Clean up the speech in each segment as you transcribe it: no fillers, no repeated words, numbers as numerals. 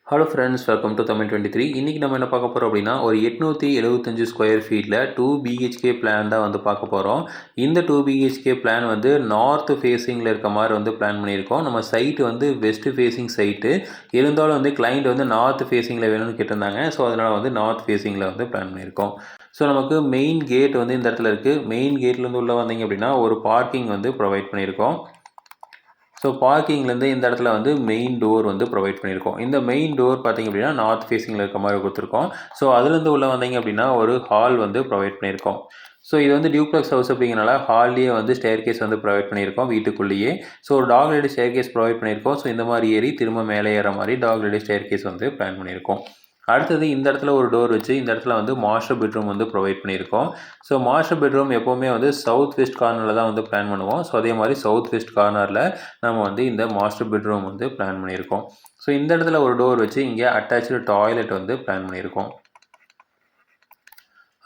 Hello friends, welcome to Tamil 23. இன்றைக்கி நம்ம என்ன பார்க்க போகிறோம் அப்படின்னா, ஒரு 875 ஸ்கொயர் ஃபீட்டில் 2 பிஹெச்கே பிளான் தான் வந்து பார்க்க போகிறோம். இந்த 2 பிஹெச்கே பிளான் வந்து நார்த் ஃபேஸிங்கில் இருக்க மாதிரி வந்து பிளான் பண்ணியிருக்கோம். நம்ம சைட்டு வந்து வெஸ்ட் ஃபேஸிங் சைட்டு இருந்தாலும் வந்து கிளைண்ட் வந்து நார்த் ஃபேஸிங்கில் வேணும்னு கேட்டிருந்தாங்க. ஸோ அதனால் வந்து நார்த் ஃபேஸிங்கில் வந்து பிளான் பண்ணியிருக்கோம். ஸோ நமக்கு மெயின் கேட் வந்து இந்த இடத்துல இருக்குது. மெயின் கேட்லேருந்து உள்ளே வந்தீங்க அப்படின்னா ஒரு பார்க்கிங் வந்து ப்ரொவைட் பண்ணியிருக்கோம். ஸோ பார்க்கிங்லேருந்து இந்த இடத்துல வந்து மெயின் டோர் வந்து ப்ரொவைட் பண்ணியிருக்கோம். இந்த மெயின் டோர் பார்த்திங்க அப்படின்னா நார்த் ஃபேஸிங்கில் இருக்க மாதிரி கொடுத்துருக்கோம். ஸோ அதுலேருந்து உள்ளே வந்தீங்க அப்படின்னா ஒரு ஹால் வந்து ப்ரொவைட் பண்ணியிருக்கோம். ஸோ இது வந்து டியூப்ளெக்ஸ் ஹவுஸ் அப்படிங்கிறனால ஹால்லேயே வந்து ஸ்டேர் கேஸ் வந்து ப்ரொவைட் பண்ணியிருக்கோம் வீட்டுக்குள்ளேயே. So dog legged staircase provide பண்ணியிருக்கோம். ஸோ இந்த மாதிரி ஏறி திரும்ப மேலே ஏற மாதிரி டாக் லேடி ஸ்டேர் கேஸ் வந்து பிளான் பண்ணியிருக்கோம். அடுத்தது இந்த இடத்துல ஒரு டோர் வச்சு இந்த இடத்துல வந்து மாஸ்டர் பெட்ரூம் வந்து ப்ரொவைட் பண்ணியிருக்கோம். ஸோ மாஸ்டர் பெட்ரூம் எப்போவுமே வந்து சவுத் வெஸ்ட் கார்னரில் தான் வந்து பிளான் பண்ணுவோம். ஸோ அதே மாதிரி சவுத் வெஸ்ட் கார்னரில் நம்ம வந்து இந்த மாஸ்டர் பெட்ரூம் வந்து பிளான் பண்ணியிருக்கோம். ஸோ இந்த இடத்துல ஒரு டோர் வச்சு இங்கே அட்டாச்சு டாய்லெட் வந்து பிளான் பண்ணியிருக்கோம்.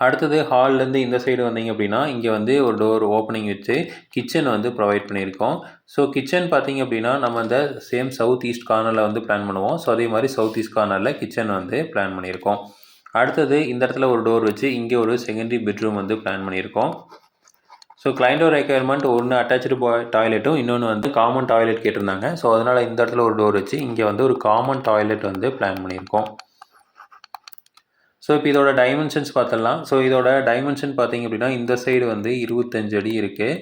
அடுத்தது ஹால்லேருந்து இந்த சைடு வந்தீங்க அப்படின்னா இங்கே வந்து ஒரு டோர் ஓப்பனிங் வச்சு கிச்சன் வந்து ப்ரொவைட் பண்ணியிருக்கோம். ஸோ கிச்சன் பார்த்திங்க அப்படின்னா நம்ம இந்த சேம் சவுத் ஈஸ்ட் கார்னரில் வந்து பிளான் பண்ணுவோம். ஸோ அதே மாதிரி சவுத் ஈஸ்ட் கார்னரில் கிச்சன் வந்து பிளான் பண்ணியிருக்கோம். அடுத்தது இந்த இடத்துல ஒரு டோர் வச்சு இங்கே ஒரு செகண்டரி பெட்ரூம் வந்து பிளான் பண்ணியிருக்கோம். ஸோ கிளைண்டோட ரெக்குயர்மெண்ட் ஒன்று அட்டாச்சு டாய்லெட்டும் இன்னொன்று வந்து காமன் டாய்லெட் கேட்டிருந்தாங்க. ஸோ அதனால் இந்த இடத்துல ஒரு டோர் வச்சு இங்கே வந்து ஒரு காமன் டாய்லெட் வந்து பிளான் பண்ணியிருக்கோம். ஸோ இப்போ இதோட டைமென்ஷன்ஸ் பார்த்துடலாம். ஸோ இதோட டைமென்ஷன் பார்த்திங்க அப்படின்னா இந்த சைடு வந்து 25 அடி இருக்குது,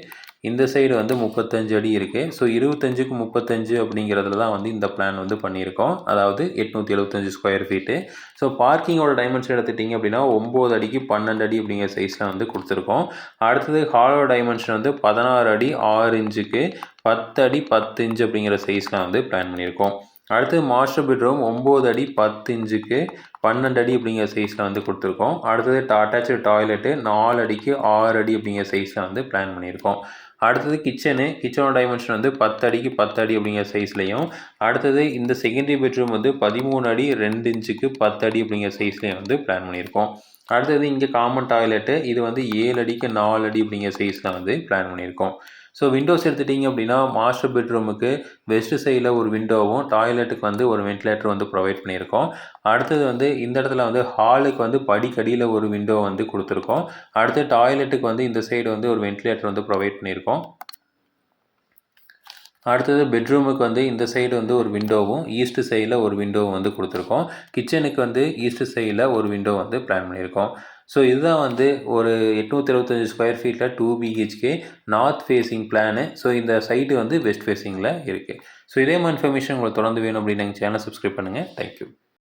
இந்த சைடு வந்து 35 அடி இருக்குது. ஸோ 25க்கு 35 அப்படிங்கிறதுல தான் வந்து இந்த பிளான் வந்து பண்ணியிருக்கோம். அதாவது 875 ஸ்கொயர் ஃபீட்டு. ஸோ பார்க்கிங்கோட டைமென்ஷன் எடுத்துட்டிங்க அப்படின்னா 9 அடிக்கு 12 அடி அப்படிங்கிற சைஸில் வந்து கொடுத்துருக்கோம். அடுத்தது ஹாலோட டைமென்ஷன் வந்து 16 அடி 6 இன்ச்சுக்கு 10 அடி 10 இன்ச்சு அப்படிங்கிற சைஸில் வந்து பிளான் பண்ணியிருக்கோம். அடுத்து மாஸ்டர் பெட்ரூம் 9 அடி 10 இன்ச்சுக்கு 12 அடி அப்படிங்கிற சைஸில் வந்து கொடுத்துருக்கோம். அடுத்தது அட்டாச்சு டாய்லெட்டு 4 அடிக்கு 6 அடி அப்படிங்கிற சைஸில் வந்து பிளான் பண்ணியிருக்கோம். அடுத்தது கிச்சனோட டைமென்ஷன் வந்து 10 அடிக்கு 10 அடி அப்படிங்கிற சைஸ்லையும், அடுத்தது இந்த செகண்டரி பெட்ரூம் வந்து 13 அடி 2 இன்ச்சுக்கு 10 அடி அப்படிங்கிற சைஸ்லையும் வந்து பிளான் பண்ணியிருக்கோம். அடுத்தது இங்கே காமன் டாய்லெட்டு இது வந்து 7 அடிக்கு 4 அடி அப்படிங்கிற சைஸில் வந்து பிளான் பண்ணியிருக்கோம். ஸோ விண்டோஸ் எடுத்துட்டிங்க அப்படின்னா மாஸ்டர் பெட்ரூமுக்கு வெஸ்ட் சைடில் ஒரு விண்டோவும் டாய்லெட்டுக்கு வந்து ஒரு வென்டிலேட்டர் வந்து ப்ரொவைட் பண்ணியிருக்கோம். அடுத்தது வந்து இந்த இடத்துல வந்து ஹாலுக்கு வந்து படிக்கடியில் ஒரு விண்டோ வந்து கொடுத்துருக்கோம். அடுத்து டாய்லெட்டுக்கு வந்து இந்த சைடு வந்து ஒரு வென்டிலேட்டர் வந்து ப்ரொவைட் பண்ணியிருக்கோம். அடுத்தது பெட்ரூமுக்கு வந்து இந்த சைடு வந்து ஒரு விண்டோவும் ஈஸ்ட் சைடில் ஒரு விண்டோவும் வந்து கொடுத்துருக்கோம். கிச்சனுக்கு வந்து ஈஸ்ட் சைடில் ஒரு விண்டோ வந்து பிளான் பண்ணியிருக்கோம். ஸோ இதுதான் வந்து ஒரு 875 ஸ்கொயர் ஃபீட்டில் 2 BHK north facing plan. So இந்த சைட்டு வந்து வெஸ்ட் ஃபேஸிங்கில் இருக்குது. ஸோ இதே மாதிரி இன்ஃபர்மேஷன் உங்களுக்கு தொடர்ந்து வேணும் அப்படின்னு எங்கள் சேனலை சப்ஸ்கிரைப் பண்ணுங்கள். தேங்க்யூ.